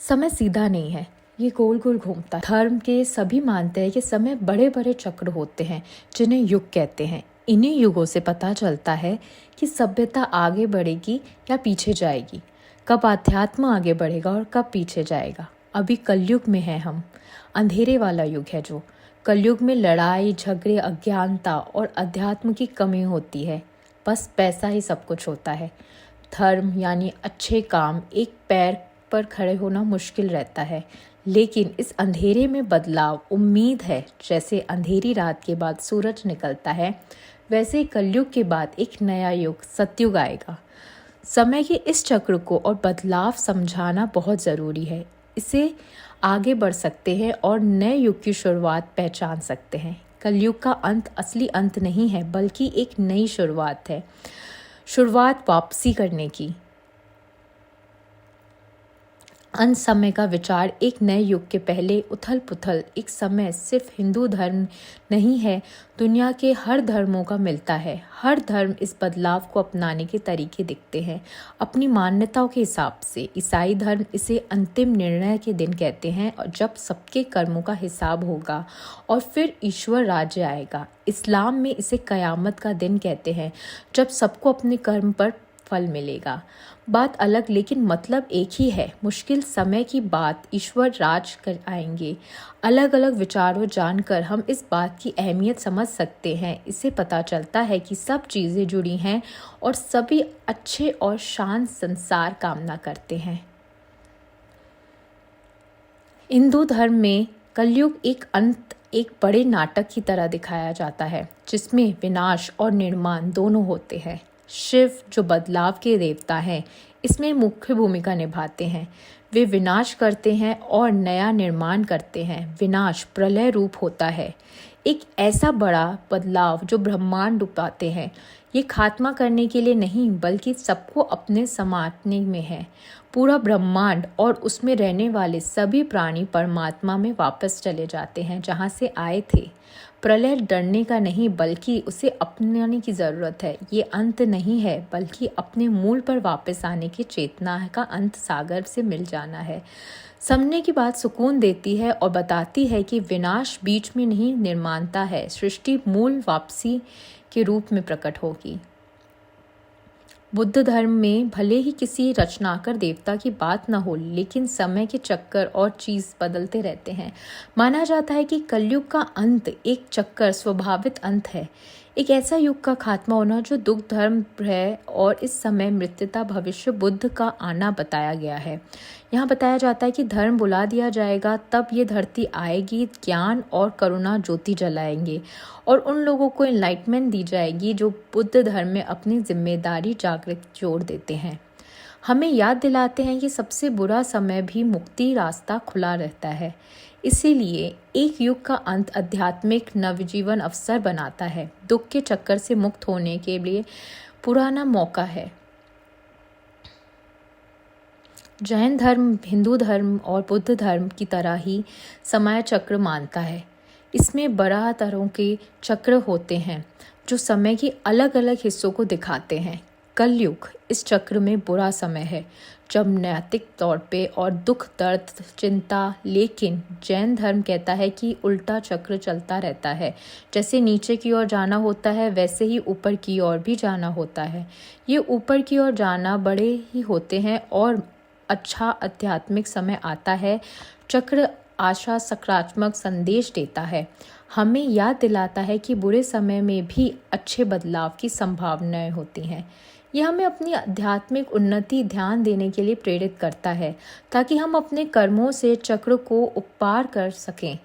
समय सीधा नहीं है, ये गोल गोल घूमता है। धर्म के सभी मानते हैं कि समय बड़े बड़े चक्र होते हैं जिन्हें युग कहते हैं। इन्हीं युगों से पता चलता है कि सभ्यता आगे बढ़ेगी या पीछे जाएगी, कब अध्यात्म आगे बढ़ेगा और कब पीछे जाएगा। अभी कलयुग में है हम, अंधेरे वाला युग है जो। कलयुग में लड़ाई झगड़े, अज्ञानता और अध्यात्म की कमी होती है। बस पैसा ही सब कुछ होता है। धर्म यानी अच्छे काम, एक पैर पर खड़े होना मुश्किल रहता है, लेकिन इस अंधेरे में बदलाव उम्मीद है। जैसे अंधेरी रात के बाद सूरज निकलता है, वैसे ही कलयुग के बाद एक नया युग सतयुग आएगा। समय के इस चक्र को और बदलाव समझाना बहुत ज़रूरी है। इसे आगे बढ़ सकते हैं और नए युग की शुरुआत पहचान सकते हैं। कलयुग का अंत असली अंत नहीं है, बल्कि एक नई शुरुआत है। शुरुआत वापसी करने की। अंत समय का विचार एक नए युग के पहले उथल पुथल एक समय सिर्फ हिंदू धर्म नहीं है, दुनिया के हर धर्मों का मिलता है। हर धर्म इस बदलाव को अपनाने के तरीके दिखते हैं अपनी मान्यताओं के हिसाब से। ईसाई धर्म इसे अंतिम निर्णय के दिन कहते हैं, और जब सबके कर्मों का हिसाब होगा और फिर ईश्वर राज्य आएगा। इस्लाम में इसे कयामत का दिन कहते हैं, जब सबको अपने कर्म पर फल मिलेगा। बात अलग लेकिन मतलब एक ही है। मुश्किल समय की बात, ईश्वर राज कर आएंगे। अलग अलग विचारों जानकर हम इस बात की अहमियत समझ सकते हैं। इससे पता चलता है कि सब चीज़ें जुड़ी हैं और सभी अच्छे और शांत संसार कामना करते हैं। हिंदू धर्म में कलयुग एक बड़े नाटक की तरह दिखाया जाता है, जिसमें विनाश और निर्माण दोनों होते हैं। शिव, जो बदलाव के देवता हैं, इसमें मुख्य भूमिका निभाते हैं। वे विनाश करते हैं और नया निर्माण करते हैं। विनाश प्रलय रूप होता है, एक ऐसा बड़ा बदलाव जो ब्रह्मांड डुबाते हैं। ये खात्मा करने के लिए नहीं, बल्कि सबको अपने समेटने में है। पूरा ब्रह्मांड और उसमें रहने वाले सभी प्राणी परमात्मा में वापस चले जाते हैं, जहाँ से आए थे। प्रलय डरने का नहीं, बल्कि उसे अपनाने की ज़रूरत है। ये अंत नहीं है, बल्कि अपने मूल पर वापस आने की चेतना का अंत, सागर से मिल जाना है। समझने की बात सुकून देती है और बताती है कि विनाश बीच में नहीं, निर्माणता है। सृष्टि मूल वापसी के रूप में प्रकट होगी। बुद्ध धर्म में भले ही किसी रचनाकार देवता की बात न हो, लेकिन समय के चक्कर और चीज़ बदलते रहते हैं। माना जाता है कि कलयुग का अंत एक चक्कर स्वभावित अंत है, एक ऐसा युग का खात्मा होना जो दुख धर्म है। और इस समय मृत्युता भविष्य बुद्ध का आना बताया गया है। यहाँ बताया जाता है कि धर्म बुला दिया जाएगा, तब ये धरती आएगी, ज्ञान और करुणा ज्योति जलाएंगे और उन लोगों को एनलाइटमेंट दी जाएगी जो बुद्ध धर्म में अपनी जिम्मेदारी जागृत जोड़ देते हैं। हमें याद दिलाते हैं कि सबसे बुरा समय भी मुक्ति रास्ता खुला रहता है। इसीलिए एक युग का अंत आध्यात्मिक नवजीवन अवसर बनाता है। दुख के चक्कर से मुक्त होने के लिए पुराना मौका है। जैन धर्म हिंदू धर्म और बुद्ध धर्म की तरह ही समय चक्र मानता है। इसमें 12 तरह के चक्र होते हैं जो समय के अलग अलग हिस्सों को दिखाते हैं। कलयुग इस चक्र में बुरा समय है, जब नैतिक तौर पे और दुख दर्द चिंता। लेकिन जैन धर्म कहता है कि उल्टा चक्र चलता रहता है। जैसे नीचे की ओर जाना होता है, वैसे ही ऊपर की ओर भी जाना होता है। ये ऊपर की ओर जाना बड़े ही होते हैं और अच्छा आध्यात्मिक समय आता है। चक्र आशा सकारात्मक संदेश देता है, हमें याद दिलाता है कि बुरे समय में भी अच्छे बदलाव की संभावनाएं होती हैं। यह हमें अपनी आध्यात्मिक उन्नति ध्यान देने के लिए प्रेरित करता है, ताकि हम अपने कर्मों से चक्र को पार कर सकें।